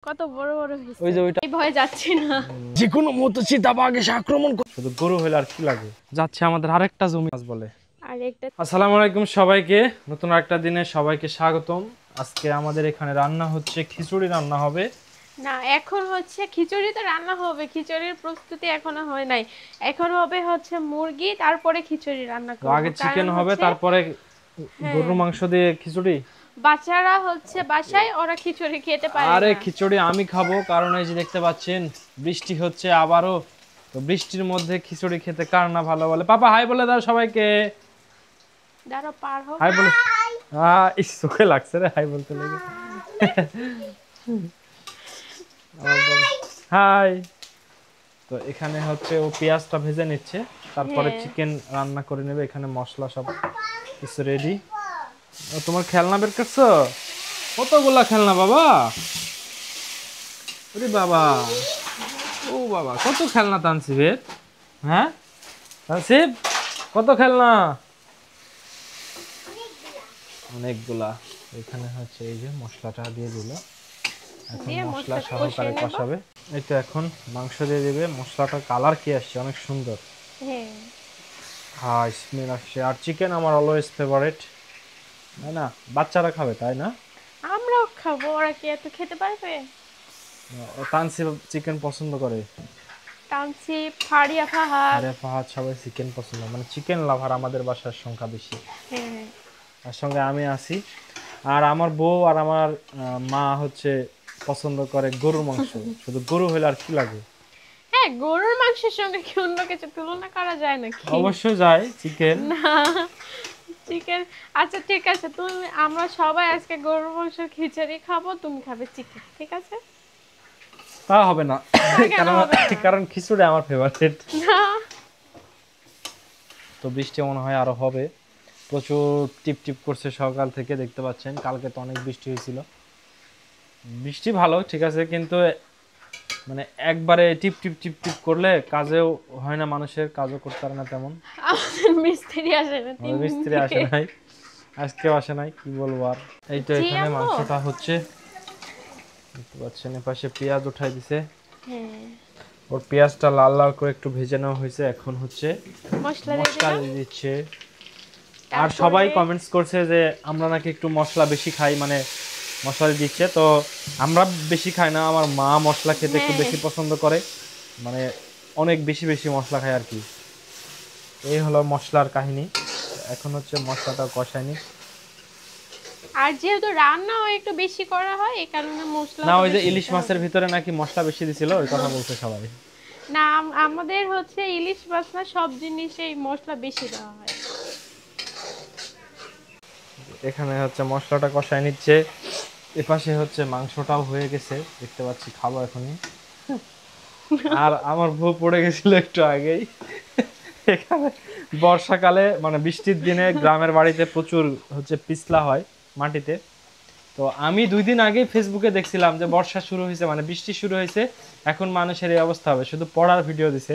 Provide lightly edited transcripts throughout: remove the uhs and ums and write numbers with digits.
কত বড় বড় হইছে ওই যে ওইটা এই ভয় যাচ্ছে না যে কোনো মতো চিতাবাঘ এসে আক্রমণ করে শুধু গরু হলে আর কি লাগে যাচ্ছে আমাদের আরেকটা জমি মাছ বলে। আর একটা আসসালামু আলাইকুম সবাইকে, নতুন একটা দিনে সবাইকে স্বাগতম। আজকে আমাদের এখানে রান্না হচ্ছে খিচুড়ি রান্না হবে। না এখন হচ্ছে খিচুড়ি তো রান্না হবে, খিচুড়ির প্রস্তুতি এখনো হয় নাই। এখন হবে হচ্ছে মুরগি, তারপরে খিচুড়ি রান্না করব। আগে চিকেন হবে, তারপরে গরুর মাংস দিয়ে খিচুড়ি। বাচ্চারা হচ্ছে বাসায়, ওরা খিচুড়ি খেতে পারে না। আরে খিচুড়ি আমি খাবো, কারণ এই যে দেখতে পাচ্ছেন বৃষ্টি হচ্ছে আবারও। তো বৃষ্টির মধ্যে খিচুড়ি খেতে কার না ভালো বলে। পাপা হাই বলে দাও সবাইকে। দাঁড়াও পার হোক। হাই বলে। ইস চোখে লাগছে রে হাই বলতে লেগে। হাই। তো এখানে হচ্ছে ও পেঁয়াজটা ভেজে নিচ্ছে, তারপরে চিকেন রান্না করে নেবে। এখানে মশলা সব কিছু রেডি। তোমার খেলনা বের করছো? কতগুলা খেলনা বাবা? ওরে বাবা, ও বাবা কত খেলনা তানসিবের। হ্যাঁ তানসিব, কত খেলনা? অনেকগুলা। এখানে হচ্ছে এই যে মশলাটা দিয়ে দিল, এখন মশলা সহকারে কষাবে। এই তো এখন মাংস দিয়ে দিবে। মশলাটার কালার কি আসছে, অনেক সুন্দর। হ্যাঁ স্মেল আসছে। আর চিকেন আমার অলওয়েজ ফেভারিট, তাই না? বাচ্চারা খাবে তাই না? আমরাও খাবো, ওরা কি এত খেতে পারবে? তানসিব চিকেন পছন্দ করে। তানসিব, ফারিয়া, ফাহাদ। আরে ফাহাদ সবাই চিকেন পছন্দ, মানে চিকেন লাভার আমাদের বাসার সংখ্যা বেশি। হ্যাঁ তার সঙ্গে আমি আছি। আর আমার বউ আর আমার মা হচ্ছে পছন্দ করে গরুর মাংস। শুধু গরু হলে আর কি লাগে। হ্যাঁ, গরুর মাংসের সঙ্গে কি অন্য কিছু তুলনা করা যায় নাকি? অবশ্যই যায় চিকেন। না, চিকেন। আচ্ছা ঠিক আছে, তুমি আমরা সবাই আজকে গরুর মাংসের খিচুড়ি খাবো, তুমি খাবে চিকেন, ঠিক আছে? তা হবে না, কেন কারণ হবে না? কারণ খিচুড়ি আমার ফেভারিট। না, তো বৃষ্টি মনে হয় আরো হবে। প্রচুর টিপ টিপ করছে সকাল থেকে, দেখতে পাচ্ছেন। কালকে তো অনেক বৃষ্টি হয়েছিল। বৃষ্টি ভালো ঠিক আছে, কিন্তু মানে একবারে টিপ টিপ টিপ টিপ করলে কাজেও হয় না, মানুষের কাজও করতে পারে না তেমন। আমাদের মিস্ত্রি আসে না 3 দিন মিস্ত্রি আসে থেকে। নাই, আজকেও আসে নাই, কি বলবো আর। এই তো জি এখানে আম্মু। মাংসটা হচ্ছে, দেখতে পাচ্ছেন এপাশে পেঁয়াজ উঠাই দিছে। হ্যাঁ, ওর পেঁয়াজটা লাল লাল করে একটু ভেজে নেওয়া হয়েছে, এখন হচ্ছে মশলা দিয়ে মশলা দিলাম। দিয়ে দিচ্ছে। আর তারপরে সবাই কমেন্টস করছে যে আমরা নাকি একটু মশলা বেশি খাই, মানে মশলা দিচ্ছে। তো আমরা বেশি খাই না, আমার মা মশলা খেতে একটু বেশি পছন্দ করে, মানে অনেক বেশি বেশি মশলা খায় আর কি। এই হলো মশলার কাহিনী। এখন হচ্ছে মশলাটা কষায়নি। আর যেহেতু রান্নাও একটু বেশি করা হয়, এই কারণে মশলা না, ওই যে ইলিশ মাছের ভিতরে নাকি মশলা বেশি দিছিল, ওই কথা বলছে সবাই। না, আমাদের হচ্ছে ইলিশ মাছ না, সব জিনিসেই মশলা বেশি দেওয়া হয়। এখানে হচ্ছে মশলাটা কষায় নিচ্ছে, এপাশে হচ্ছে মাংসটাও হয়ে গেছে, দেখতে পাচ্ছি, খাবো এখনই। আর আমার বউ পড়ে গেছিল একটু আগেই। এখানে বর্ষাকালে মানে বৃষ্টির দিনে গ্রামের বাড়িতে প্রচুর হচ্ছে পিছলা হয় মাটিতে। তো আমি 2 দিন আগে ফেসবুকে দেখছিলাম যে বর্ষা শুরু হয়েছে, মানে বৃষ্টি শুরু হয়েছে, এখন মানুষের এই অবস্থা হবে। শুধু পড়ার ভিডিও দিছে।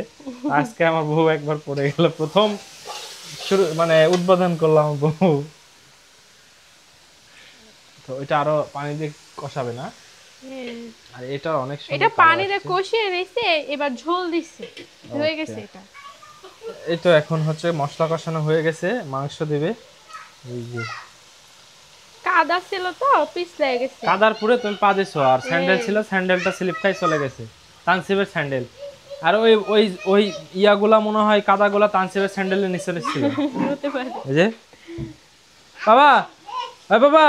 আজকে আমার বউ একবার পড়ে গেল, প্রথম শুরু মানে উদ্বোধন করলাম বউ। তো এটা আরো পানি দিয়ে কষাবে না? আর এটা অনেক সুন্দর, এটা পানি দিয়ে কষিয়ে নিছে, এবার ঝোল দিছে, হয়ে গেছে এটা। এই তো এখন হচ্ছে মশলা কষানো হয়ে গেছে, মাংস দিবে। এই যে কাদা ছিল তো, পিছলে গেছে। কাদার পুরে তুমি পা দিছো, আর স্যান্ডেল ছিল, স্যান্ডেলটা স্লিপ খাই চলে গেছে। তানসিবের স্যান্ডেল। আর ওই ওই ওই ইয়াগুলা মনে হয় কাদাগুলা তানসিবের স্যান্ডেলের নিচে ছিল। হতে পারে। এই যে বাবা, ওই বাবা,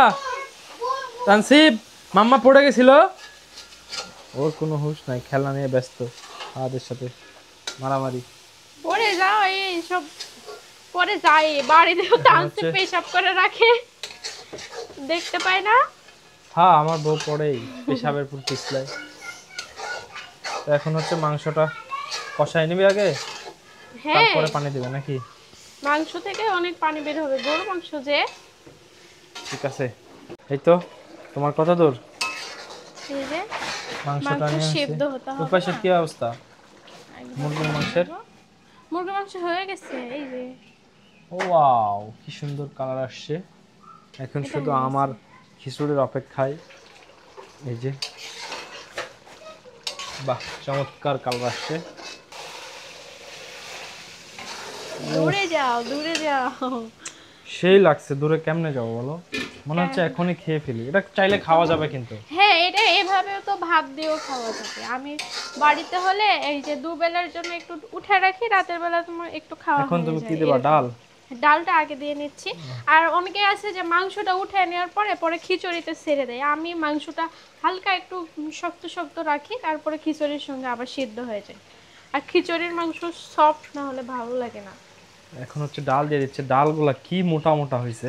তানসিব মাম্মা পড়ে গেছিল। ওর কোনো হুঁশ নাই, খেলনা নিয়ে ব্যস্ত, আমাদের সাথে মারামারি। পরে যাও, এই সব পরে যাই বাড়িতেও টানতে পেশাব করে রাখে, দেখতে পাই না। হ্যাঁ আমার বউ পড়েই পেশাবের পুর পিছলায়। তো এখন হচ্ছে মাংসটা কষাই নিবি আগে, হ্যাঁ, তারপরে পানি দিবে নাকি? মাংস থেকে অনেক পানি বের হবে, গরু মাংস যে। ঠিক আছে। এই তো তোমার কত দূর? এই যে মাংসটা নিয়ে সিদ্ধ হতে হবে। ওপাশে কি অবস্থা মুরগির মাংসের? মুরগি মাংস হয়ে গেছে, এই যে। ওয়াও কি সুন্দর কালার আসছে। এখন শুধু আমার খিচুড়ির অপেক্ষায়। এই যে বাহ, চমৎকার কালার আসছে। দূরে যাও, দূরে যাও। সেই লাগছে, দূরে কেমনে যাবো বলো? মনে হচ্ছে এখনই খেয়ে ফেলি। এটা চাইলে খাওয়া যাবে কিন্তু। হ্যাঁ, এটা এভাবেও তো ভাত দিয়েও খাওয়া যাবে। আমি বাড়িতে হলে এই যে দুবেলার জন্য একটু উঠে রাখি, রাতের বেলা তোমার একটু খাওয়া এখন হয়ে তুমি কি যায় দেবা, এরকম। ডাল? ডালটা আগে দিয়ে নিচ্ছি। আর অনেকে আছে যে মাংসটা উঠে নেওয়ার পরে পরে খিচুড়িতে ছেড়ে দেয়। আমি মাংসটা হালকা একটু শক্ত শক্ত রাখি, তারপরে খিচুড়ির সঙ্গে আবার সিদ্ধ হয়ে যায়। আর খিচুড়ির মাংস সফট না হলে ভালো লাগে না। এখন হচ্ছে ডাল দিয়ে দিচ্ছে। ডালগুলা কি মোটা মোটা হয়েছে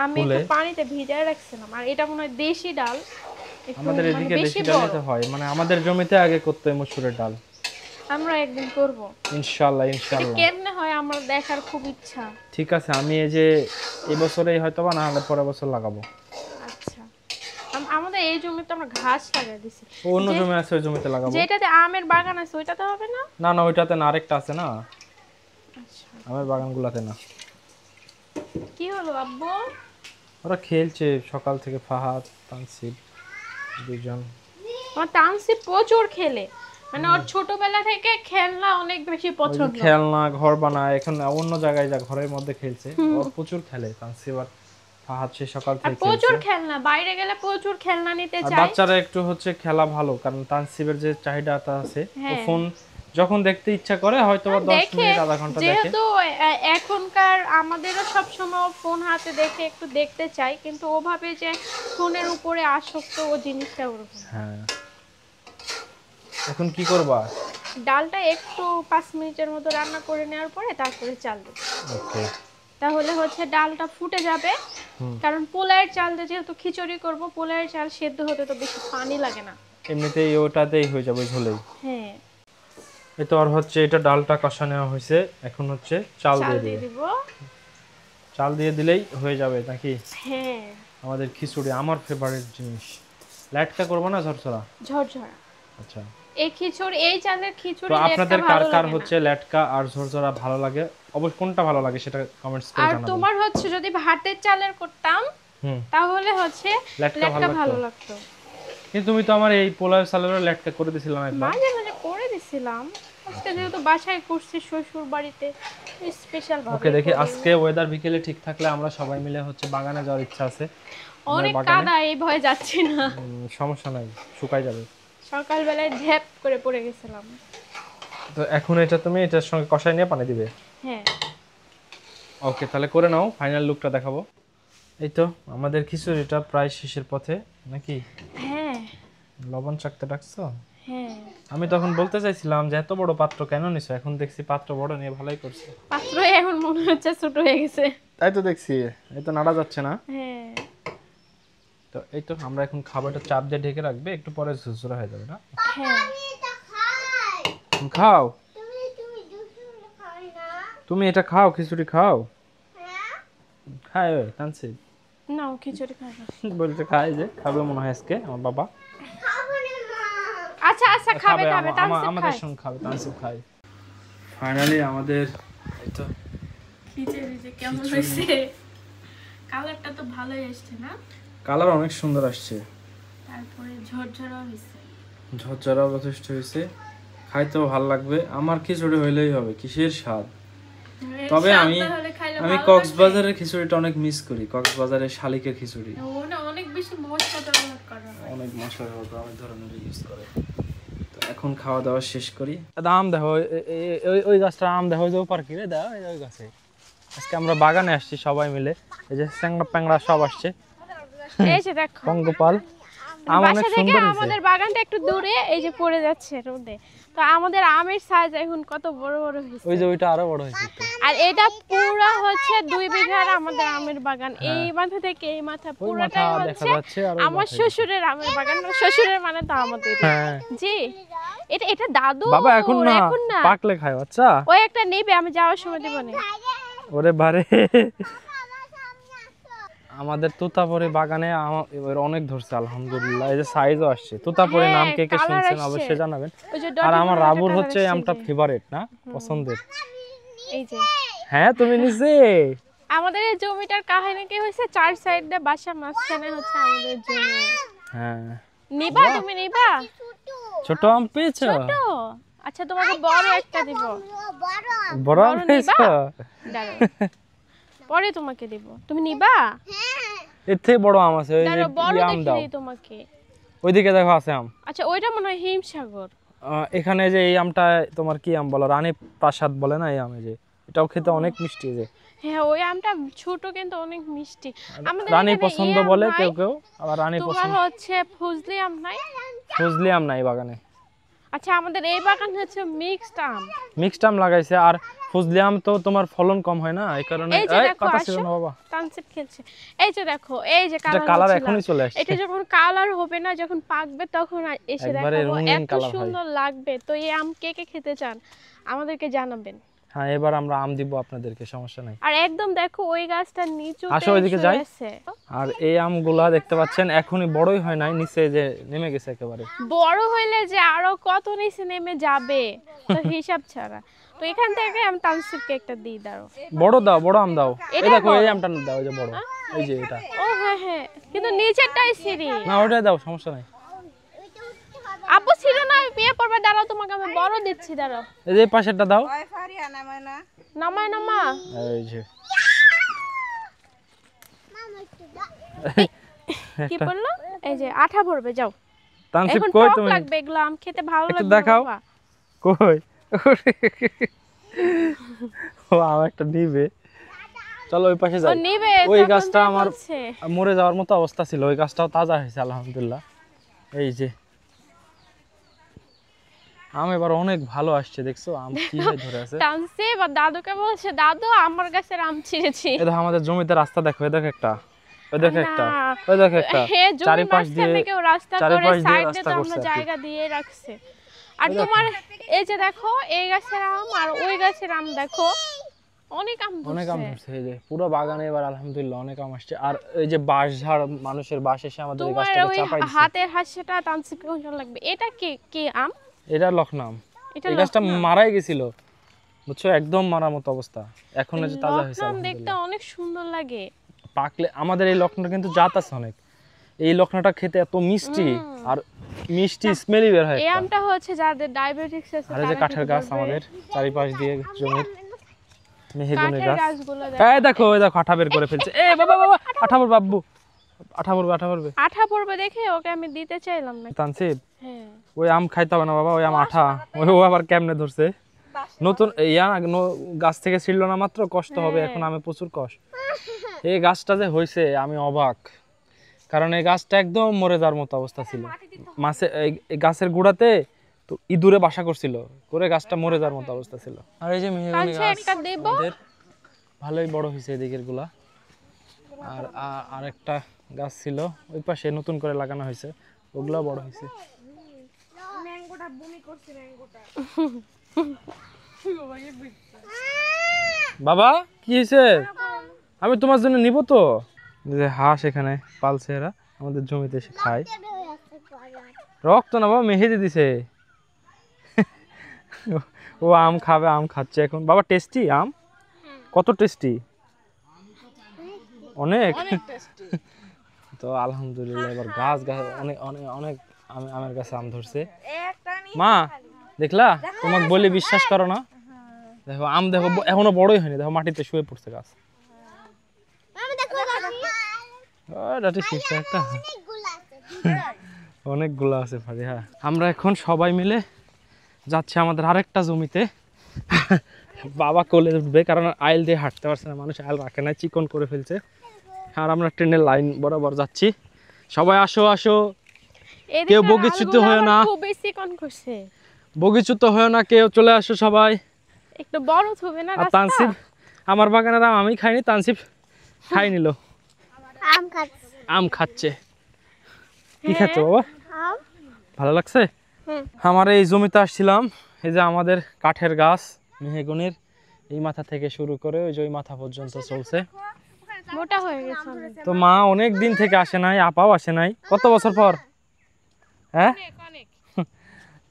আমি ফুলে। একটু পানিতে ভিজায় রাখছিলাম। আর এটা মনে হয় দেশি ডাল, একটু আমাদের মানে এদিকে বেশি দেশি ডালে বড়। তো হয়, মানে আমাদের জমিতে আগে করতে হয় মসুরের ডাল। আমরা একদিন করব। ইনশাআল্লাহ এটা ইনশাআল্লাহ। কেমনে হয় আমার দেখার খুব ইচ্ছা। ঠিক আছে, আমি এই যে এবছরেই হয়তো বা, না হলে পরের বছর লাগাবো। আচ্ছা, আমাদের এই জমিতে আমরা ঘাস লাগিয়ে দিছি। অন্য জমি আছে, ওই জমিতে লাগাবো। যেটাতে আমের বাগান আছে ওইটাতে হবে না? না না, ওইটাতে না, আরেকটা আছে না, আচ্ছা, আমার বাগানগুলাতে না। কি হলো আব্বু? ওরা খেলছে সকাল থেকে, ফাহাদ তানসিব দুজন। আমার তানসিব প্রচুর খেলে, মানে ওর ছোটবেলা থেকে খেলনা অনেক বেশি ওই যে পছন্দ। খেলনা ঘর বানায়, এখন অন্য জায়গায় যা ঘরের মধ্যে খেলছে। ওর প্রচুর খেলে তানসিব আর ফাহাদ, সে সকাল আর থেকে প্রচুর খেলছে। খেলনা, বাইরে গেলে প্রচুর খেলনা নিতে আর চায়। বাচ্চারা একটু হচ্ছে খেলা ভালো, কারণ তানসিবের যে চাহিদাটা আছে, ও হ্যাঁ। ফোন যখন দেখতে ইচ্ছা করে হয়তো বা 10 দেখে, মিনিট আধা ঘন্টা দেখে। যেহেতু এখনকার আমাদেরও সব সময় ফোন হাতে দেখে একটু দেখতে চাই, কিন্তু ওভাবে যে ফোনের উপরে আসক্ত ও জিনিসটা ওরকম। হ্যাঁ, এখন কি করবা? ডালটা একটু 5 মিনিটের মতো রান্না করে নেওয়ার পরে তারপরে চাল দেব। ওকে। তাহলে হচ্ছে ডালটা ফুটে যাবে। কারণ পোলাওয়ের চাল দিয়ে যেহেতু খিচুড়ি করব, পোলাওয়ের চাল সেদ্ধ হতে তো বেশি পানি লাগে না। এমনিতেই ওটাতেই হয়ে যাবে ঝোলেই। হ্যাঁ, এই তো। আর হচ্ছে এটা ডালটা কষা নেওয়া হয়েছে, এখন হচ্ছে চাল চাল দিয়ে দিয়ে দিবে। দিব। চাল দিয়ে দিলেই হয়ে যাবে নাকি? হ্যাঁ, আমাদের খিচুড়ি আমার ফেভারিট জিনিস। লাটকা করবো না ঝরঝরা? ঝরঝরা। আচ্ছা, এই খিচুড়ি, এই চালের তো খিচুড়ি আপনাদের লেটকা কার ভালো কার লাগে হচ্ছে না। লাটকা আর ঝরঝরা ভালো লাগে, অবশ্য কোনটা ভালো লাগে সেটা কমেন্টস করে আর জানাবেন। তোমার হচ্ছে যদি ভাতের চালের করতাম হুম, তাহলে হচ্ছে লাটকা লেটকা ভালো ভালো লাগতো। লাগতো। কিন্তু তুমি তো আমার এই পোলাও সালাদের লাটকা করে দিছিলাম একবার। মাঝে মাঝে করে দিছিলাম। আজকে যেহেতু বাসায় করছি শ্বশুর বাড়িতে, স্পেশাল ভাবে ওকে, দেখি করি। আজকে ওয়েদার বিকেলে ঠিক থাকলে আমরা সবাই মিলে হচ্ছে বাগানে যাওয়ার ইচ্ছা আছে। অনেক বাগানে কাদা, এই ভয়ে যাচ্ছি না। সমস্যা নাই, শুকাই যাবে। সকালবেলায় ঝ্যাপ করে পড়ে গেছিলাম। তো এখন এটা তুমি এটার সঙ্গে কষাই নিয়ে পানি দিবে। হ্যাঁ, ওকে, তাহলে করে নাও, ফাইনাল লুকটা দেখাবো। এই তো আমাদের খিচুড়িটা প্রায় শেষের পথে নাকি? হ্যাঁ, লবণ চাকতে ডাকছো? হ্যাঁ। আমি তখন বলতে চাইছিলাম যে এত বড় পাত্র কেন নিছো, এখন দেখছি পাত্র বড় নিয়ে ভালোই করছে। পাত্র এখন মনে হচ্ছে ছোট হয়ে গেছে। তাই তো দেখছি, এই তো নাড়া যাচ্ছে না। হ্যাঁ, তো এই তো আমরা এখন খাবারটা চাপ দিয়ে ঢেকে রাখবে, একটু পরে ঝুরঝুরা হয়ে যাবে না? হ্যাঁ। তুমি খাও, তুমি এটা খাও, খিচুড়ি খাও। খায় ওই তানসিব নাও খিচুড়ি খাবো। বলতে খায় যে খাবে মনে হয় আজকে আমার বাবা। আচ্ছা আচ্ছা, খাবে খাবে, তানসিব আমাদের খায়। সঙ্গে খাবে, তানসিব খায়। ফাইনালি আমাদের এই তো খিচুড়ি যে কেমন হয়েছে, কালারটা তো ভালোই আসছে না? কালার অনেক সুন্দর আসছে, তারপরে ঝরঝরা হয়েছে। ঝরঝরাও যথেষ্ট হয়েছে, খাইতেও ভালো লাগবে। আমার খিচুড়ি হইলেই হবে, কিসের স্বাদ। তবে আমি কক্সবাজারের খিচুড়িটা অনেক মিস করি, কক্সবাজারের শালিকের খিচুড়ি। অনেক বেশি মশলা ব্যবহার করা হয়, অনেক মশলা ব্যবহার করে, অনেক ধরনের ইউজ করে। তো এখন খাওয়া দাওয়া শেষ করি। আম দেখো, ওই গাছটা আম দেখো, ওই যে ওপার কি রে, দাও ওই গাছে। আজকে আমরা বাগানে আসছি সবাই মিলে, এই যে চ্যাংড়া প্যাংড়া সব আসছে। এই যে দেখো, পঙ্গপাল আম অনেক বাসা থেকে সুন্দর হয়েছে। আমাদের বাগানটা একটু দূরে, এই যে পড়ে যাচ্ছে রোদে। তো আমাদের আমের সাইজ এখন কত বড় বড় হয়েছে। ওই যে ওইটা আরো বড় হয়েছে তো। আর এটা পুরো হচ্ছে 2 বিঘার আমাদের আমের বাগান। এই মাথা থেকে এই মাথা ওই মাথা পুরোটাই দেখা হচ্ছে যাচ্ছে, আর ওই আমার মাথায় শ্বশুরের আমের বাগান। শ্বশুরের মানে তো আমাদের। হ্যাঁ। জি, এটা দাদু। বাবা এখন না, এখন না, পাকলে খায় বাচ্চা। ওই একটা নেবে, আমি যাওয়ার সময় দেব না। ওরে বারে, আমাদের তোতাপুরি বাগানে এবার অনেক ধরছে আলহামদুলিল্লাহ। এই যে সাইজও আসছে। তোতাপুরি নাম কে কে শুনছেন অবশ্যই জানাবেন। আর আমার রাবুর হচ্ছে আমটা ফেভারিট না, পছন্দের। এই যে হ্যাঁ, তুমি নিছে। আমাদের এই জমিটার কাহিনী কি হয়েছে, 4 সাইড দিয়ে বাসা, মাঝখানে হচ্ছে আমাদের জমি। হ্যাঁ, নিবা, তুমি নিবা? ছোট আম পেয়েছো? ছোট? আচ্ছা তোমাকে বড় একটা দিব। বড় আম বড় পেয়েছো? নিবা? দাঁড়াও, পরে তোমাকে দিব, তুমি নিবা? এর থেকে বড় আম আছে, ওই যে দাঁড়াও, বড় কি আম দেখে দাও, দিই তোমাকে। ওইদিকে দেখো আছে আম। আচ্ছা ওইটা মনে হয় হিমসাগর। এখানে যে এই আমটা তোমার কি আম বলো, রানী প্রাসাদ বলে না এই আমে, যে এটাও খেতে অনেক মিষ্টি। যে হ্যাঁ ওই আমটা ছোট কিন্তু অনেক মিষ্টি। আমাদের রানী এখানে পছন্দ এই আম বলে নাই, কেউ কেউ, আবার রানী তোমার পছন্দ। হচ্ছে ফজলি আম নাই? ফজলি আম নাই বাগানে। আচ্ছা আমাদের এই বাগান হচ্ছে মিক্সড আম। মিক্সড আম লাগাইছে, আর ফজলি আম তো তোমার ফলন কম হয় না, এই কারণে। এই যে এই দেখো, কথা আসো, ছিল না বাবা, তানসিব খেলছে। এই যে দেখো, এই যে এটা কালার কালার এখনই চলে আসছে। এটা যখন কালার হবে না, যখন পাকবে তখন এসে একবারে দেখাবো, রঙিন এত কালার হয়। সুন্দর লাগবে। তো এই আম কে কে খেতে চান আমাদেরকে জানাবেন। হ্যাঁ এবার আমরা আম দিব আপনাদেরকে, সমস্যা নাই। আর একদম দেখো ওই গাছটার নিচুতে আসো ওইদিকে শুয়ে যাই। আছে। আর এই আমগুলা দেখতে পাচ্ছেন এখনই বড়ই হয় নাই, নিচে যে নেমে গেছে একেবারে। বড় হইলে যে আরো কত নিচে নেমে যাবে তো হিসাব ছাড়া। তো এখান থেকে আমি তানসিবকে একটা দিই, দাঁড়ো। বড় দাও, বড় আম দাও। এই এটা দেখো এই বড়। আমটা দাও, এই যে বড়, এই যে এটা। ও হ্যাঁ হ্যাঁ, কিন্তু নিচেরটাই সিঁড়ি। না ওইটাই দাও, সমস্যা নাই। আপু ছিল না, আমি বিয়ে পড়বে, দাঁড়াও তোমাকে আমি বড় দিচ্ছি, দাঁড়াও। এই যে এই পাশেরটা দাও। নামায় নামা। এই যে কি বললো? এই যে আঠা ভরবে, যাও। তানসিব এখন কই টক তুমি? লাগবে, এগুলো আম খেতে ভালো একটু লাগবে। দেখাও। বাবা। কই? ও আম একটা নিবে, চলো ওই পাশে ও যাই। নিবে, ওই তখন গাছটা তাই আমার বলছে। মরে যাওয়ার মতো অবস্থা ছিল, ওই গাছটাও তাজা হয়েছে আলহামদুলিল্লাহ। এই যে আম এবার অনেক ভালো আসছে, দেখছো আম কিভাবে ধরে আছে। তানসিব আর দাদুকে বলছে, দাদু আমার গাছের আম ছিঁড়েছি। এই দেখো আমাদের জমিতে রাস্তা দেখো, এই দেখো একটা, ওই দেখো একটা, না। ওই দেখো একটা, হ্যাঁ, জমির চারিপাশ দিয়ে, মাঝখানে কেউ রাস্তা করে, চারিপাশ দিয়ে সাইডে রাস্তা তো করছে আমরা আর কি। জায়গা দিয়ে রাখছে। আর তোমার এই যে দেখো, এই গাছের আম আর ওই গাছের আম দেখো, অনেক আম অনেক আম ধরছে। ধরছে, এই যে পুরো বাগানে এবার আলহামদুলিল্লাহ অনেক আম আসছে। আর এই যে বাঁশ ঝাড়, মানুষের বাঁশ এসে আমাদের এই তোমার গাছটাকে ওই চাপাই দিচ্ছে। হাতের হাসিটা তানসিবকে কোনটা লাগবে? এটা কি কি আম? এটা লখনা আম। এটা এই গাছটা লখনা? মারাই গেছিল, বুঝছো, একদম মারার মতো অবস্থা। এখন এই যে তাজা হয়েছে লখনা আম দেখতে আলহামদুলিল্লাহ। অনেক সুন্দর লাগে। পাকলে আমাদের এই লখনাটা কিন্তু জাত আছে অনেক, এই লখনাটা খেতে এত মিষ্টি, আর মিষ্টি স্মেলই বের হয় এই একটা। আমটা হচ্ছে যাদের ডায়াবেটিস আছে আর এই যে তারা কাঠের খেতে গাছ পারবে। আমাদের চারিপাশ দিয়ে জমির, মেহগনি কাঠের গাছ। গাছগুলো দেখো। এই দেখো, ওই দেখো আঠা বের করে ফেলছে। এ বাবা বাবা, আঠা পড়বে আব্বু, আঠা পড়বে, আঠা পড়বে। আঠা পড়বে দেখে ওকে আমি দিতে চাইলাম না। তানসিব হ্যাঁ, ওই আম খাইতে হবে না বাবা, ওই আম আঠা, ওই ও আবার কেমনে ধরছে। নতুন ইয়া গাছ থেকে ছিড়লো না মাত্র, কষ্ট হবে এখন, আমি প্রচুর কষ্ট। এই গাছটা যে হয়েছে আমি অবাক, কারণ এই গাছটা একদম মরে যাওয়ার মতো অবস্থা ছিল। মাছে এই গাছের গোড়াতে তো ইঁদুরে বাসা করছিল, করে গাছটা মরে যাওয়ার মতো অবস্থা ছিল। আর এই যে মেহগনি কাছে গাছ একটা দেব। আমাদের ভালোই বড় হয়েছে এদিকের গুলা। আর আরেকটা গাছ ছিল ওই পাশে নতুন করে লাগানো হয়েছে, ওগুলা বড় হয়েছে। বাবা কি হয়েছে? আমি তোমার জন্য নিব তো। যে হাঁস এখানে পালছে, এরা আমাদের জমিতে এসে খায়। রক্ত না বাবা, মেহেদি দিছে। ও আম খাবে, আম খাচ্ছে এখন। বাবা টেস্টি আম, কত টেস্টি, অনেক। তো আলহামদুলিল্লাহ এবার গাছ গাছ অনেক অনেক অনেক আমের গাছে আম ধরছে। মা দেখলা, তোমাকে বলি বিশ্বাস করো না, দেখো আম দেখো এখনো বড়ই হয়নি, দেখো মাটিতে শুয়ে পড়ছে গাছ। একটা অনেকগুলো আছে ফারিহা। আমরা এখন সবাই মিলে যাচ্ছি আমাদের আরেকটা জমিতে। বাবা কোলে উঠবে, কারণ আইল দিয়ে হাঁটতে পারছে না, মানুষ আইল রাখে না, চিকন করে ফেলছে। আর আমরা ট্রেনের লাইন বরাবর যাচ্ছি। সবাই আসো আসো, কেউ বগিচ্যুত হয়েও না, খুব বেশি কোন করছে, বগিচ্যুত হয়েও না কেউ, চলে আসো সবাই। একটু বড় হবে না আর রাস্তা? তানসিব, আমার বাগানের আম আমি খাইনি, তানসিব খাই নিল, আম খাচ্ছে। আম খাচ্ছে। কি খাচ্ছে বাবা, আম? ভালো লাগছে? হুম। আমার এই জমিতে আসছিলাম, এই যে আমাদের কাঠের গাছ মেহগনির, এই মাথা থেকে শুরু করে ওই যে ওই মাথা পর্যন্ত চলছে। মোটা হয়ে গেছে অনেক। তো মা অনেক দিন থেকে আসে নাই, আপাও আসে নাই, কত বছর পর। হ্যাঁ, অনেক।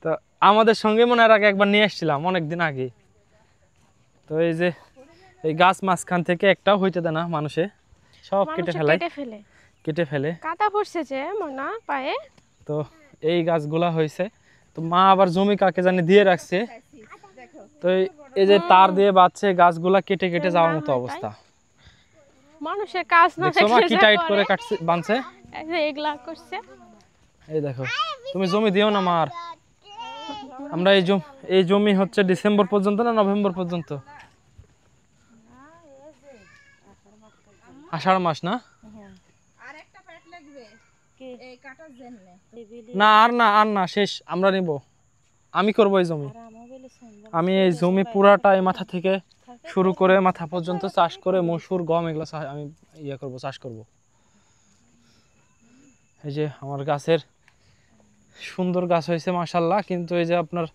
তো আমাদের সঙ্গে মনে হয় আগে একবার নিয়ে আসছিলাম অনেক দিন আগে। তো এই যে এই গাছ মাঝখান থেকে একটাও হইতে দেয় না মানুষে, সব কেটে ফেলায়, কেটে ফেলে। কাটা পড়ছে যে মনা পায়ে। তো এই গাছগুলা হয়েছে, তো মা আবার জমি কাকে জানি দিয়ে রাখছে, তো এই যে তার দিয়ে বাঁধছে, গাছগুলা কেটে কেটে যাওয়ার মতো অবস্থা। মানুষের কাজ না দেখছো মা থাকলে কি যা টাইট করে করে। কাটছে বাঁধছে। এই যে এগুলা করছে। এই দেখো, তুমি জমি দিও না মার। আমরা এই জমি হচ্ছে ডিসেম্বর পর্যন্ত না নভেম্বর পর্যন্ত, আষাঢ় মাস না, না আর না শেষ, আমরা নিব। আমি করবো এই জমি, আমি এই জমি পুরাটা এই মাথা থেকে শুরু করে মাথা পর্যন্ত চাষ করে মসুর গম এগুলো আমি করবো, চাষ করব। এই যে আমার গাছের সুন্দর গাছ হয়েছে মাশাআল্লাহ, কিন্তু এই যে আপনার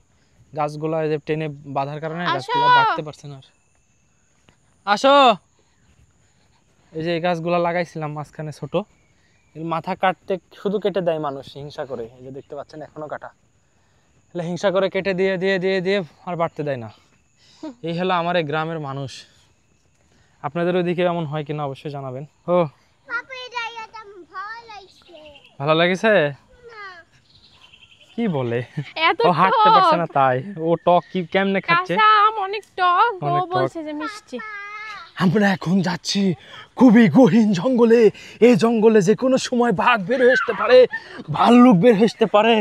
গাছগুলা এই যে টেনে বাঁধার কারণে গাছগুলো বাড়তে পারছে না। আসো, এই যে এই গাছগুলা লাগাইছিলাম মাঝখানে ছোট, এর মাথা কাটতে শুধু কেটে দেয় মানুষ হিংসা করে। এই যে দেখতে পাচ্ছেন এখনো কাটা, তাহলে হিংসা করে কেটে দিয়ে দিয়ে দিয়ে দিয়ে আর বাড়তে দেয় না। এই হলো আমার এই গ্রামের মানুষ। আপনাদের ওইদিকে এমন হয় কিনা অবশ্যই জানাবেন। ও পাপা এটা ভালো লাগছে ভালো লাগেছে, না কি বলে, এত ও হাঁটতে পারছে না টক। তাই। ও টক কি কেমনে খাচ্ছে, কাঁচা আম অনেক টক, ও অনেক টক। বলছে যে মিষ্টি। আমরা এখন যাচ্ছি খুবই গহীন জঙ্গলে। এই জঙ্গলে যে কোনো সময় বাঘ বের হয়ে আসতে পারে, ভাল্লুক বের হয়ে আসতে পারে।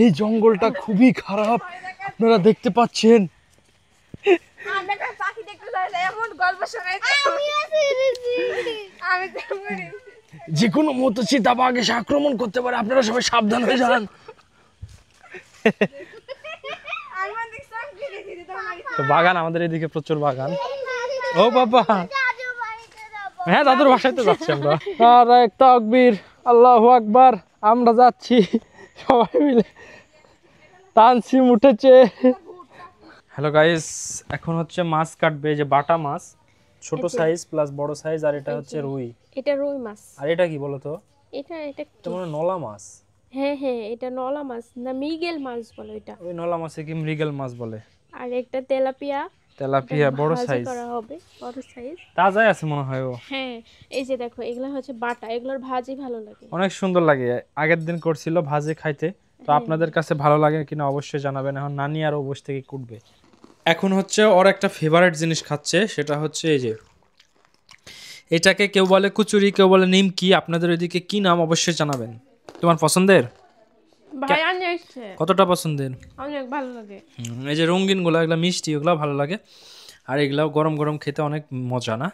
এই জঙ্গলটা খুবই খারাপ, আপনারা দেখতে পাচ্ছেন। আমরা একটা পাখি দেখতে যাই এমন গল্প শোনাইছে আমি তো মরে যে কোনো মতো চিতাবাঘ এসে আক্রমণ করতে পারে, আপনারা সবাই সাবধান হয়ে যান। আমি দেখছিলাম ধীরে ধীরে তোমার তো বাগান, আমাদের এদিকে প্রচুর বাগান। ও বাবা, দাদু বাড়িতে যাবো হ্যাঁ দাদুর বাসায় তো যাচ্ছি আমরা। নারে তাকবীর, আল্লাহু আকবার। আমরা যাচ্ছি সবাই মিলে, তানসিম উঠেছে। হ্যালো গাইস, এখন হচ্ছে মাছ কাটবে, যে বাটা মাছ, ছোট সাইজ প্লাস বড় সাইজ, আর এটা হচ্ছে রুই। এটা রুই মাছ। আর এটা কি বলো তো, এটা এটা মনে হয় নলা মাছ। হ্যাঁ হ্যাঁ, এটা নলা মাছ না মৃগেল মাছ বলে এটা। ওই নলা মাছে কি মৃগেল মাছ বলে। আর একটা তেলাপিয়া, তেলাপিয়া বড় ভাজি সাইজ, করা হবে, বড় সাইজ। তাজাই আছে মনে হয়। ও হ্যাঁ, এই যে দেখো এগুলা হচ্ছে বাটা, এগুলোর ভাজি ভালো লাগে। অনেক সুন্দর লাগে, আগের দিন করছিল ভাজি খাইতে। তো আপনাদের কাছে ভালো লাগে কিনা অবশ্যই জানাবেন। এখন নানি আর ও বসে থেকে কুটবে। এখন হচ্ছে ওর একটা ফেভারিট জিনিস খাচ্ছে, সেটা হচ্ছে এই যে এটাকে কেউ বলে কুচুরি, কেউ বলে নিমকি। আপনাদের ওইদিকে কি নাম অবশ্যই জানাবেন। তোমার পছন্দের, ভাই আনে আসছে, কতটা পছন্দের? অনেক ভালো লাগে। এই যে রঙিনগুলো, এগুলো মিষ্টি, ওগুলো ভালো লাগে। আর এগুলাও গরম গরম খেতে অনেক মজা না।